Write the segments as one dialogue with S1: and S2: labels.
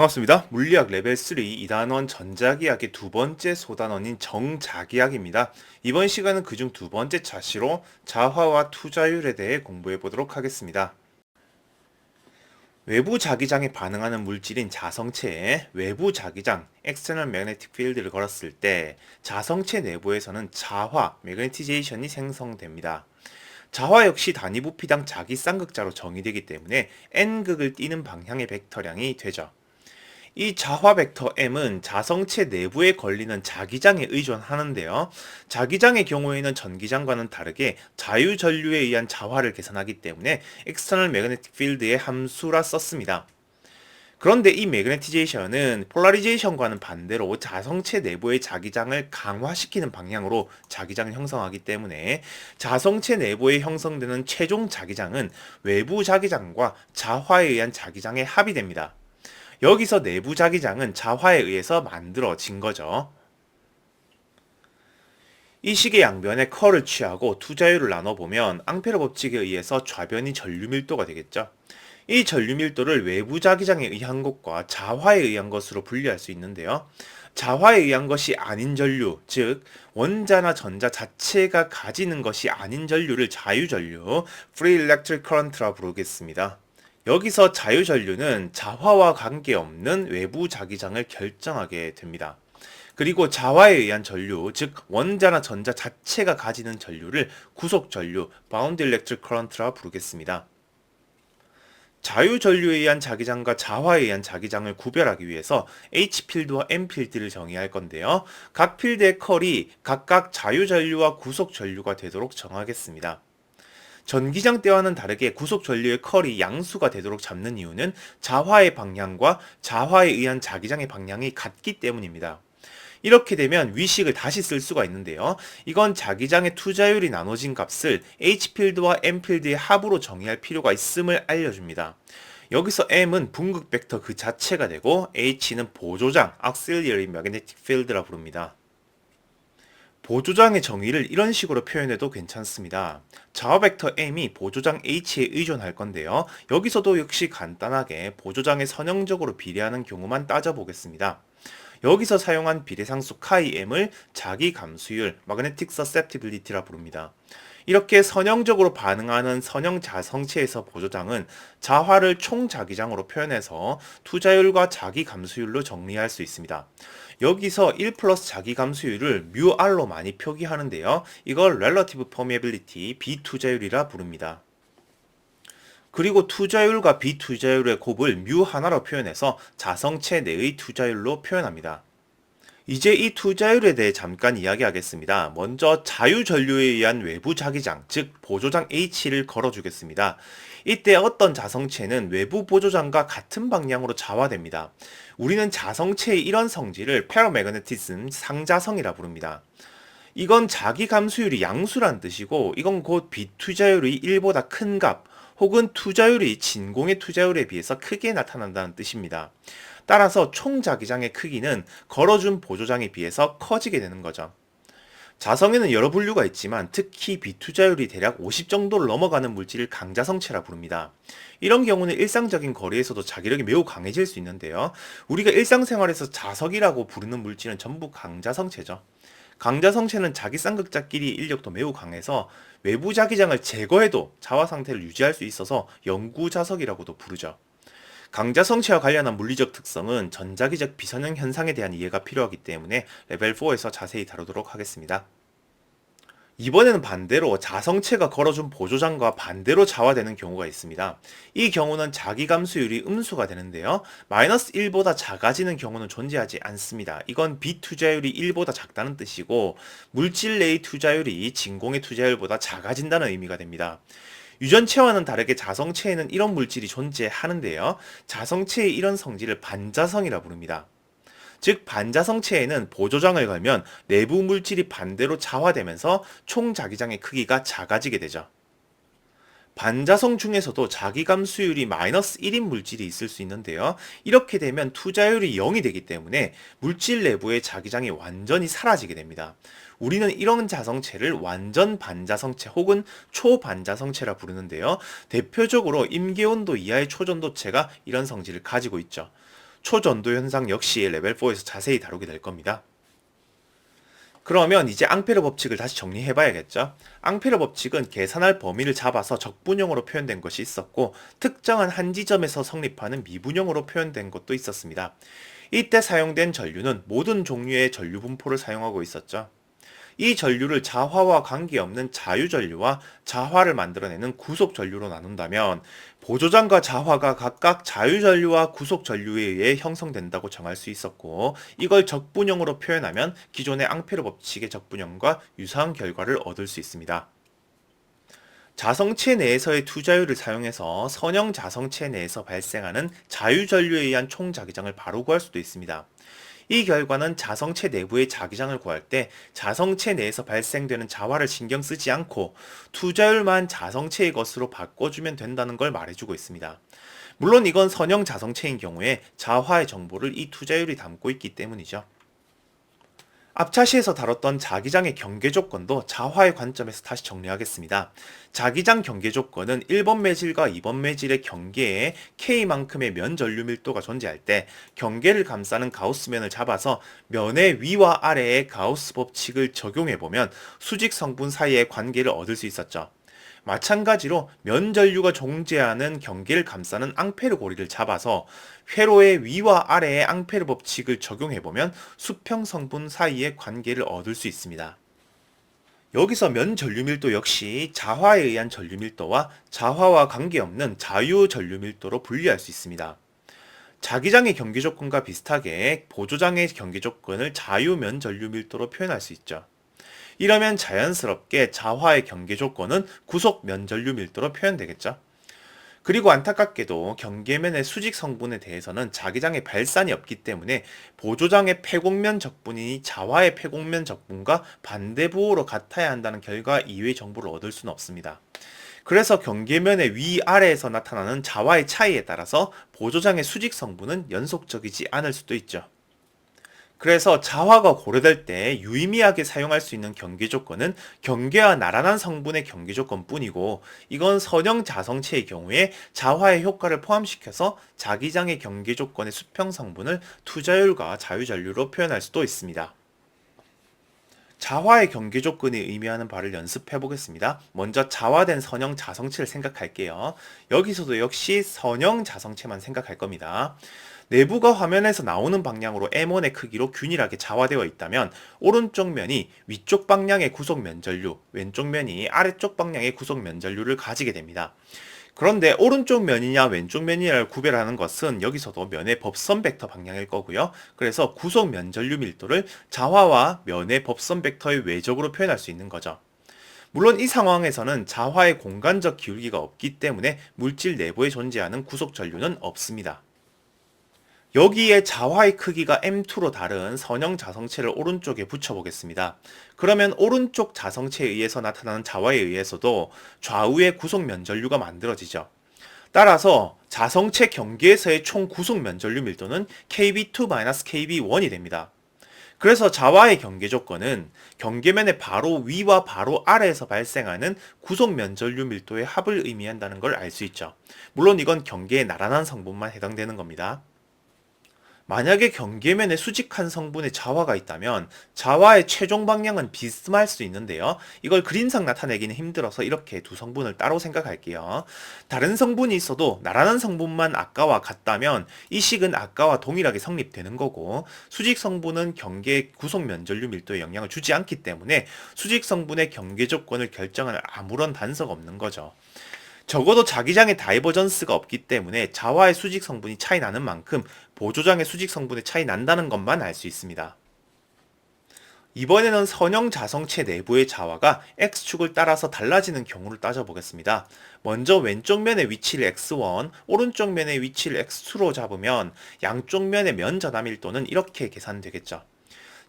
S1: 반갑습니다. 물리학 레벨 3 2단원 전자기학의 두 번째 소단원인 정자기학입니다. 이번 시간은 그중 두 번째 차시로 자화와 투자율에 대해 공부해 보도록 하겠습니다. 외부 자기장에 반응하는 물질인 자성체에 외부 자기장 (external magnetic field를 걸었을 때 자성체 내부에서는 자화 (magnetization)이 생성됩니다. 자화 역시 단위 부피당 자기 쌍극자로 정의되기 때문에 n극을 띠는 방향의 벡터량이 되죠. 이 자화 벡터 m은 자성체 내부에 걸리는 자기장에 의존하는데요. 자기장의 경우에는 전기장과는 다르게 자유전류에 의한 자화를 계산하기 때문에 external magnetic field의 함수라 썼습니다. 그런데 이 매그네티제이션은 폴라리제이션과는 반대로 자성체 내부의 자기장을 강화시키는 방향으로 자기장을 형성하기 때문에 자성체 내부에 형성되는 최종 자기장은 외부 자기장과 자화에 의한 자기장의 합이 됩니다. 여기서 내부 자기장은 자화에 의해서 만들어진 거죠. 이 식의 양변에 컬을 취하고 투자율을 나눠보면 앙페르 법칙에 의해서 좌변이 전류 밀도가 되겠죠. 이 전류 밀도를 외부 자기장에 의한 것과 자화에 의한 것으로 분리할 수 있는데요. 자화에 의한 것이 아닌 전류, 즉 원자나 전자 자체가 가지는 것이 아닌 전류를 자유전류, Free Electric Current라 부르겠습니다. 여기서 자유전류는 자화와 관계없는 외부 자기장을 결정하게 됩니다. 그리고 자화에 의한 전류, 즉 원자나 전자 자체가 가지는 전류를 구속전류, Bound Electric Current라 부르겠습니다. 자유전류에 의한 자기장과 자화에 의한 자기장을 구별하기 위해서 H필드와 M필드를 정의할 건데요. 각 필드의 컬이 각각 자유전류와 구속전류가 되도록 정하겠습니다. 전기장 때와는 다르게 구속 전류의 컬이 양수가 되도록 잡는 이유는 자화의 방향과 자화에 의한 자기장의 방향이 같기 때문입니다. 이렇게 되면 위식을 다시 쓸 수가 있는데요. 이건 자기장의 투자율이 나눠진 값을 H필드와 M필드의 합으로 정의할 필요가 있음을 알려줍니다. 여기서 M은 분극 벡터 그 자체가 되고 H는 보조장 (auxiliary magnetic field라 부릅니다. 보조장의 정의를 이런 식으로 표현해도 괜찮습니다. 자화 벡터 m이 보조장 h에 의존할 건데요. 여기서도 역시 간단하게 보조장에 선형적으로 비례하는 경우만 따져보겠습니다. 여기서 사용한 비례상수 카이 m을 자기 감수율 (magnetic susceptibility라 부릅니다. 이렇게 선형적으로 반응하는 선형 자성체에서 보조장은 자화를 총자기장으로 표현해서 투자율과 자기 감수율로 정리할 수 있습니다. 여기서 1 플러스 자기 감수율을 μr로 많이 표기하는데요. 이걸 relative permeability 비투자율이라 부릅니다. 그리고 투자율과 비투자율의 곱을 μ 하나로 표현해서 자성체 내의 투자율로 표현합니다. 이제 이 투자율에 대해 잠깐 이야기하겠습니다. 먼저 자유전류에 의한 외부 자기장, 즉 보조장 H를 걸어주겠습니다. 이때 어떤 자성체는 외부 보조장과 같은 방향으로 자화됩니다. 우리는 자성체의 이런 성질을 페로매그네티즘 상자성이라 부릅니다. 이건 자기 감수율이 양수란 뜻이고 이건 곧 비투자율이 1보다 큰 값, 혹은 투자율이 진공의 투자율에 비해서 크게 나타난다는 뜻입니다. 따라서 총 자기장의 크기는 걸어준 보조장에 비해서 커지게 되는 거죠. 자성에는 여러 분류가 있지만 특히 비투자율이 대략 50 정도를 넘어가는 물질을 강자성체라 부릅니다. 이런 경우는 일상적인 거리에서도 자기력이 매우 강해질 수 있는데요. 우리가 일상생활에서 자석이라고 부르는 물질은 전부 강자성체죠. 강자성체는 자기 쌍극자끼리 인력도 매우 강해서 외부 자기장을 제거해도 자화 상태를 유지할 수 있어서 영구자석이라고도 부르죠. 강자성체와 관련한 물리적 특성은 전자기적 비선형 현상에 대한 이해가 필요하기 때문에 레벨 4에서 자세히 다루도록 하겠습니다. 이번에는 반대로 자성체가 걸어준 보조장과 반대로 자화되는 경우가 있습니다. 이 경우는 자기 감수율이 음수가 되는데요. 마이너스 1보다 작아지는 경우는 존재하지 않습니다. 이건 비투자율이 1보다 작다는 뜻이고 물질 내의 투자율이 진공의 투자율보다 작아진다는 의미가 됩니다. 유전체와는 다르게 자성체에는 이런 물질이 존재하는데요. 자성체의 이런 성질을 반자성이라 부릅니다. 즉 반자성체에는 보조장을 걸면 내부 물질이 반대로 자화되면서 총 자기장의 크기가 작아지게 되죠. 반자성 중에서도 자기 감수율이 마이너스 1인 물질이 있을 수 있는데요. 이렇게 되면 투자율이 0이 되기 때문에 물질 내부의 자기장이 완전히 사라지게 됩니다. 우리는 이런 자성체를 완전 반자성체 혹은 초반자성체라 부르는데요. 대표적으로 임계온도 이하의 초전도체가 이런 성질을 가지고 있죠. 초전도 현상 역시 레벨 4에서 자세히 다루게 될 겁니다. 그러면 이제 앙페르 법칙을 다시 정리해 봐야겠죠. 앙페르 법칙은 계산할 범위를 잡아서 적분형으로 표현된 것이 있었고, 특정한 한 지점에서 성립하는 미분형으로 표현된 것도 있었습니다. 이때 사용된 전류는 모든 종류의 전류 분포를 사용하고 있었죠. 이 전류를 자화와 관계없는 자유전류와 자화를 만들어내는 구속전류로 나눈다면, 보조장과 자화가 각각 자유전류와 구속전류에 의해 형성된다고 정할 수 있었고, 이걸 적분형으로 표현하면 기존의 앙페르 법칙의 적분형과 유사한 결과를 얻을 수 있습니다. 자성체 내에서의 투자율을 사용해서 선형 자성체 내에서 발생하는 자유전류에 의한 총자기장을 바로 구할 수도 있습니다. 이 결과는 자성체 내부의 자기장을 구할 때 자성체 내에서 발생되는 자화를 신경 쓰지 않고 투자율만 자성체의 것으로 바꿔주면 된다는 걸 말해주고 있습니다. 물론 이건 선형 자성체인 경우에 자화의 정보를 이 투자율이 담고 있기 때문이죠. 앞차시에서 다뤘던 자기장의 경계 조건도 자화의 관점에서 다시 정리하겠습니다. 자기장 경계 조건은 1번 매질과 2번 매질의 경계에 K만큼의 면 전류 밀도가 존재할 때 경계를 감싸는 가우스면을 잡아서 면의 위와 아래에 가우스 법칙을 적용해보면 수직 성분 사이의 관계를 얻을 수 있었죠. 마찬가지로 면 전류가 존재하는 경계를 감싸는 앙페르 고리를 잡아서 회로의 위와 아래의 앙페르 법칙을 적용해보면 수평 성분 사이의 관계를 얻을 수 있습니다. 여기서 면 전류 밀도 역시 자화에 의한 전류 밀도와 자화와 관계없는 자유 전류 밀도로 분리할 수 있습니다. 자기장의 경계 조건과 비슷하게 보조장의 경계 조건을 자유면 전류 밀도로 표현할 수 있죠. 이러면 자연스럽게 자화의 경계 조건은 구속 면전류 밀도로 표현되겠죠. 그리고 안타깝게도 경계면의 수직 성분에 대해서는 자기장의 발산이 없기 때문에 보조장의 폐곡면 적분이 자화의 폐곡면 적분과 반대부호로 같아야 한다는 결과 이외의 정보를 얻을 수는 없습니다. 그래서 경계면의 위아래에서 나타나는 자화의 차이에 따라서 보조장의 수직 성분은 연속적이지 않을 수도 있죠. 그래서 자화가 고려될 때 유의미하게 사용할 수 있는 경계 조건은 경계와 나란한 성분의 경계 조건뿐이고, 이건 선형 자성체의 경우에 자화의 효과를 포함시켜서 자기장의 경계 조건의 수평 성분을 투자율과 자유전류로 표현할 수도 있습니다. 자화의 경계 조건이 의미하는 바를 연습해 보겠습니다. 먼저 자화된 선형 자성체를 생각할게요. 여기서도 역시 선형 자성체만 생각할 겁니다. 내부가 화면에서 나오는 방향으로 M1의 크기로 균일하게 자화되어 있다면 오른쪽 면이 위쪽 방향의 구속 면전류, 왼쪽 면이 아래쪽 방향의 구속 면전류를 가지게 됩니다. 그런데 오른쪽 면이냐 왼쪽 면이냐를 구별하는 것은 여기서도 면의 법선 벡터 방향일 거고요. 그래서 구속 면전류 밀도를 자화와 면의 법선 벡터의 외적으로 표현할 수 있는 거죠. 물론 이 상황에서는 자화의 공간적 기울기가 없기 때문에 물질 내부에 존재하는 구속 전류는 없습니다. 여기에 자화의 크기가 M2로 다른 선형 자성체를 오른쪽에 붙여보겠습니다. 그러면 오른쪽 자성체에 의해서 나타나는 자화에 의해서도 좌우의 구속 면전류가 만들어지죠. 따라서 자성체 경계에서의 총 구속 면전류 밀도는 KB2-KB1이 됩니다. 그래서 자화의 경계 조건은 경계면의 바로 위와 바로 아래에서 발생하는 구속 면전류 밀도의 합을 의미한다는 걸 알 수 있죠. 물론 이건 경계의 나란한 성분만 해당되는 겁니다. 만약에 경계면에 수직한 성분의 자화가 있다면 자화의 최종 방향은 비스듬할 수 있는데요. 이걸 그림상 나타내기는 힘들어서 이렇게 두 성분을 따로 생각할게요. 다른 성분이 있어도 나란한 성분만 아까와 같다면 이 식은 아까와 동일하게 성립되는 거고, 수직 성분은 경계 구속 면전류 밀도에 영향을 주지 않기 때문에 수직 성분의 경계 조건을 결정할 아무런 단서가 없는 거죠. 적어도 자기장의 다이버전스가 없기 때문에 자화의 수직 성분이 차이 나는 만큼 보조장의 수직 성분의 차이 난다는 것만 알 수 있습니다. 이번에는 선형 자성체 내부의 자화가 X축을 따라서 달라지는 경우를 따져보겠습니다. 먼저 왼쪽 면의 위치를 X1, 오른쪽 면의 위치를 X2로 잡으면 양쪽 면의 면 전하 밀도는 이렇게 계산되겠죠.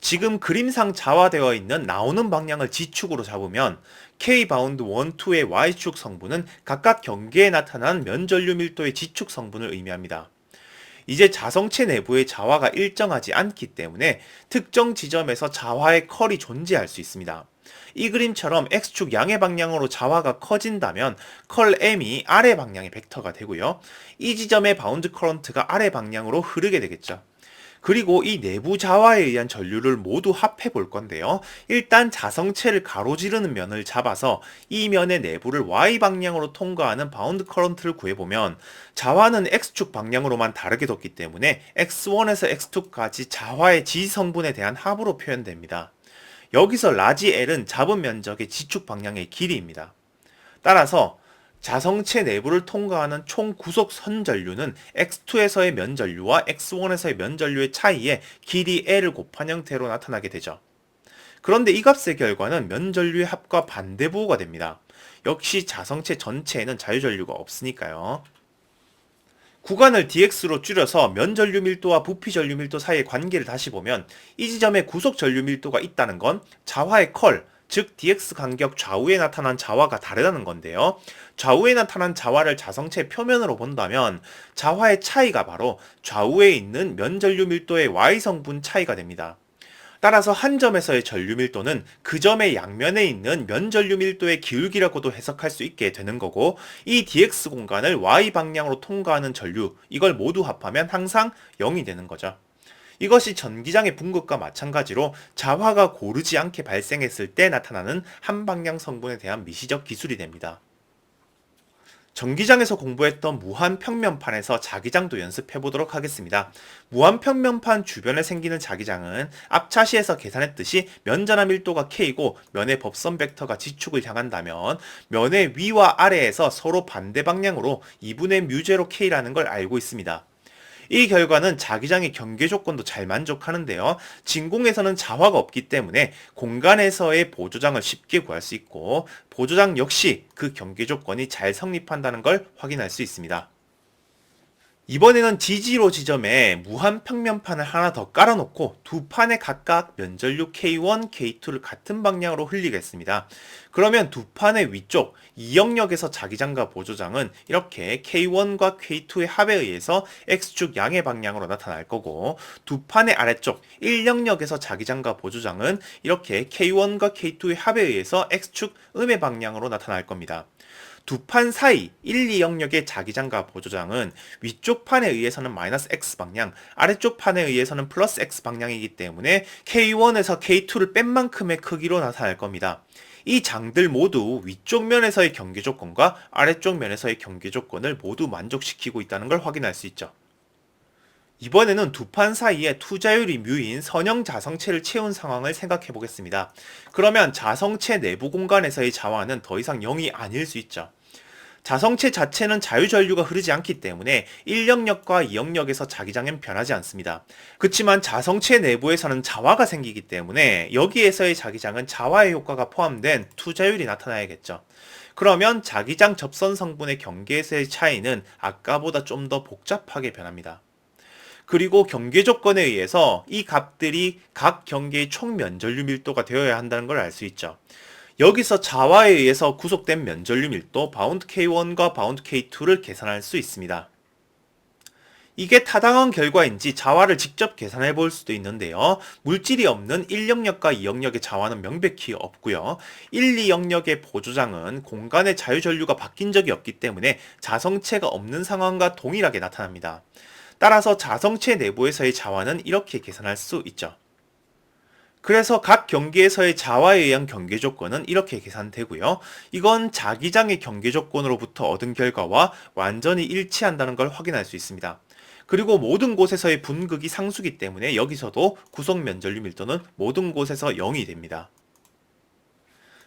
S1: 지금 그림상 자화되어 있는 나오는 방향을 G축으로 잡으면 K-바운드 1, 2의 Y축 성분은 각각 경계에 나타난 면전류 밀도의 G축 성분을 의미합니다. 이제 자성체 내부의 자화가 일정하지 않기 때문에 특정 지점에서 자화의 컬이 존재할 수 있습니다. 이 그림처럼 X축 양의 방향으로 자화가 커진다면 컬 M이 아래 방향의 벡터가 되고요. 이 지점의 바운드 커런트가 아래 방향으로 흐르게 되겠죠. 그리고 이 내부 자화에 의한 전류를 모두 합해 볼 건데요. 일단 자성체를 가로지르는 면을 잡아서 이 면의 내부를 Y 방향으로 통과하는 바운드 커런트를 구해보면 자화는 X축 방향으로만 다르게 뒀기 때문에 X1에서 X2까지 자화의 지성분에 대한 합으로 표현됩니다. 여기서 라지 L은 잡은 면적의 지축 방향의 길이입니다. 따라서 자성체 내부를 통과하는 총 구속 선전류는 X2에서의 면전류와 X1에서의 면전류의 차이에 길이 L을 곱한 형태로 나타나게 되죠. 그런데 이 값의 결과는 면전류의 합과 반대부호가 됩니다. 역시 자성체 전체에는 자유전류가 없으니까요. 구간을 dx로 줄여서 면전류 밀도와 부피 전류 밀도 사이의 관계를 다시 보면 이 지점에 구속 전류 밀도가 있다는 건 자화의 컬, 즉 dx 간격 좌우에 나타난 자화가 다르다는 건데요. 좌우에 나타난 자화를 자성체 표면으로 본다면 자화의 차이가 바로 좌우에 있는 면전류 밀도의 y성분 차이가 됩니다. 따라서 한 점에서의 전류 밀도는 그 점의 양면에 있는 면전류 밀도의 기울기라고도 해석할 수 있게 되는 거고, 이 dx 공간을 y 방향으로 통과하는 전류, 이걸 모두 합하면 항상 0이 되는 거죠. 이것이 전기장의 분극과 마찬가지로 자화가 고르지 않게 발생했을 때 나타나는 한방향 성분에 대한 미시적 기술이 됩니다. 전기장에서 공부했던 무한평면판에서 자기장도 연습해 보도록 하겠습니다. 무한평면판 주변에 생기는 자기장은 앞차시에서 계산했듯이 면전화 밀도가 K고 면의 법선 벡터가 지축을 향한다면 면의 위와 아래에서 서로 반대 방향으로 2분의 뮤제로 K라는 걸 알고 있습니다. 이 결과는 자기장의 경계 조건도 잘 만족하는데요. 진공에서는 자화가 없기 때문에 공간에서의 보조장을 쉽게 구할 수 있고, 보조장 역시 그 경계 조건이 잘 성립한다는 걸 확인할 수 있습니다. 이번에는 지지로 지점에 무한평면판을 하나 더 깔아놓고 두 판에 각각 면전류 K1, K2를 같은 방향으로 흘리겠습니다. 그러면 두 판의 위쪽 2영역에서 자기장과 보조장은 이렇게 K1과 K2의 합에 의해서 X축 양의 방향으로 나타날 거고, 두 판의 아래쪽 1영역에서 자기장과 보조장은 이렇게 K1과 K2의 합에 의해서 X축 음의 방향으로 나타날 겁니다. 두 판 사이 1, 2영역의 자기장과 보조장은 위쪽 판에 의해서는 마이너스 X 방향, 아래쪽 판에 의해서는 플러스 X 방향이기 때문에 K1에서 K2를 뺀 만큼의 크기로 나타날 겁니다. 이 장들 모두 위쪽 면에서의 경계 조건과 아래쪽 면에서의 경계 조건을 모두 만족시키고 있다는 걸 확인할 수 있죠. 이번에는 두 판 사이에 투자율이 뮤인 선형 자성체를 채운 상황을 생각해 보겠습니다. 그러면 자성체 내부 공간에서의 자화는 더 이상 0이 아닐 수 있죠. 자성체 자체는 자유전류가 흐르지 않기 때문에 1영역과 2영역에서 자기장은 변하지 않습니다. 그렇지만 자성체 내부에서는 자화가 생기기 때문에 여기에서의 자기장은 자화의 효과가 포함된 투자율이 나타나야겠죠. 그러면 자기장 접선 성분의 경계에서의 차이는 아까보다 좀 더 복잡하게 변합니다. 그리고 경계 조건에 의해서 이 값들이 각 경계의 총 면전류 밀도가 되어야 한다는 걸 알 수 있죠. 여기서 자화에 의해서 구속된 면전류 밀도 바운드 K1과 바운드 K2를 계산할 수 있습니다. 이게 타당한 결과인지 자화를 직접 계산해 볼 수도 있는데요. 물질이 없는 1영역과 2영역의 자화는 명백히 없고요. 1, 2영역의 보조장은 공간의 자유전류가 바뀐 적이 없기 때문에 자성체가 없는 상황과 동일하게 나타납니다. 따라서 자성체 내부에서의 자화는 이렇게 계산할 수 있죠. 그래서 각 경계에서의 자화에 의한 경계 조건은 이렇게 계산되고요. 이건 자기장의 경계 조건으로부터 얻은 결과와 완전히 일치한다는 걸 확인할 수 있습니다. 그리고 모든 곳에서의 분극이 상수기 때문에 여기서도 구속 면전류 밀도는 모든 곳에서 0이 됩니다.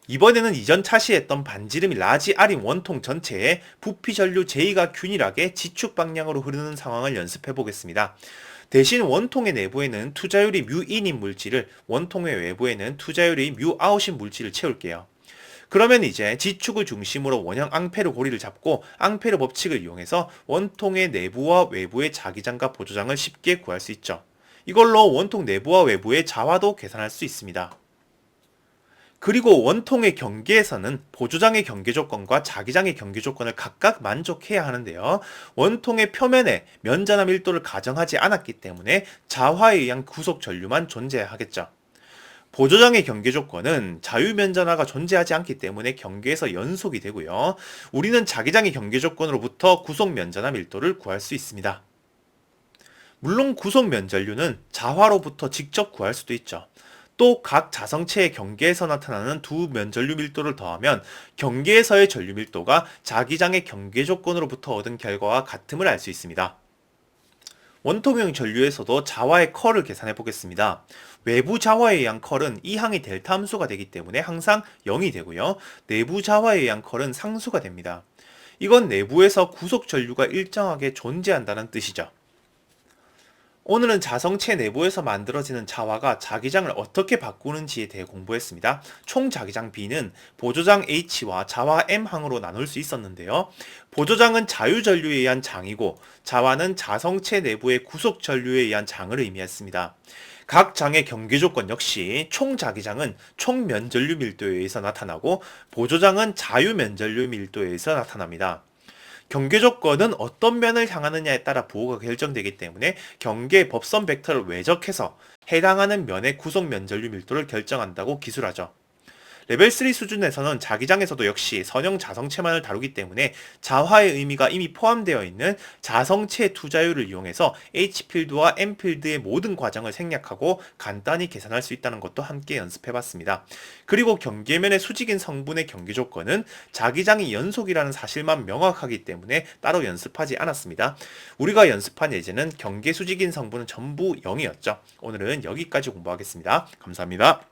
S1: 이번에는 이전 차시했던 반지름이 라지 R인 원통 전체에 부피 전류 J가 균일하게 지축 방향으로 흐르는 상황을 연습해 보겠습니다. 대신 원통의 내부에는 투자율이 뮤인인 물질을, 원통의 외부에는 투자율이 뮤아웃인 물질을 채울게요. 그러면 이제 지축을 중심으로 원형 앙페르 고리를 잡고 앙페르 법칙을 이용해서 원통의 내부와 외부의 자기장과 보조장을 쉽게 구할 수 있죠. 이걸로 원통 내부와 외부의 자화도 계산할 수 있습니다. 그리고 원통의 경계에서는 보조장의 경계 조건과 자기장의 경계 조건을 각각 만족해야 하는데요. 원통의 표면에 면전화 밀도를 가정하지 않았기 때문에 자화에 의한 구속 전류만 존재하겠죠. 보조장의 경계 조건은 자유면전화가 존재하지 않기 때문에 경계에서 연속이 되고요. 우리는 자기장의 경계 조건으로부터 구속 면전화 밀도를 구할 수 있습니다. 물론 구속 면전류는 자화로부터 직접 구할 수도 있죠. 또 각 자성체의 경계에서 나타나는 두 면전류 밀도를 더하면 경계에서의 전류 밀도가 자기장의 경계 조건으로부터 얻은 결과와 같음을 알 수 있습니다. 원통형 전류에서도 자화의 컬을 계산해 보겠습니다. 외부 자화에 의한 컬은 이항이 델타 함수가 되기 때문에 항상 0이 되고요. 내부 자화에 의한 컬은 상수가 됩니다. 이건 내부에서 구속 전류가 일정하게 존재한다는 뜻이죠. 오늘은 자성체 내부에서 만들어지는 자화가 자기장을 어떻게 바꾸는지에 대해 공부했습니다. 총 자기장 B는 보조장 H와 자화 M항으로 나눌 수 있었는데요. 보조장은 자유전류에 의한 장이고 자화는 자성체 내부의 구속전류에 의한 장을 의미했습니다. 각 장의 경계 조건 역시 총 자기장은 총 면전류 밀도에 의해서 나타나고 보조장은 자유 면전류 밀도에 의해서 나타납니다. 경계 조건은 어떤 면을 향하느냐에 따라 부호가 결정되기 때문에 경계의 법선 벡터를 외적해서 해당하는 면의 구속 면전류 밀도를 결정한다고 기술하죠. 레벨 3 수준에서는 자기장에서도 역시 선형 자성체만을 다루기 때문에 자화의 의미가 이미 포함되어 있는 자성체 투자율을 이용해서 H필드와 M필드의 모든 과정을 생략하고 간단히 계산할 수 있다는 것도 함께 연습해봤습니다. 그리고 경계면의 수직인 성분의 경계 조건은 자기장이 연속이라는 사실만 명확하기 때문에 따로 연습하지 않았습니다. 우리가 연습한 예제는 경계 수직인 성분은 전부 0이었죠. 오늘은 여기까지 공부하겠습니다. 감사합니다.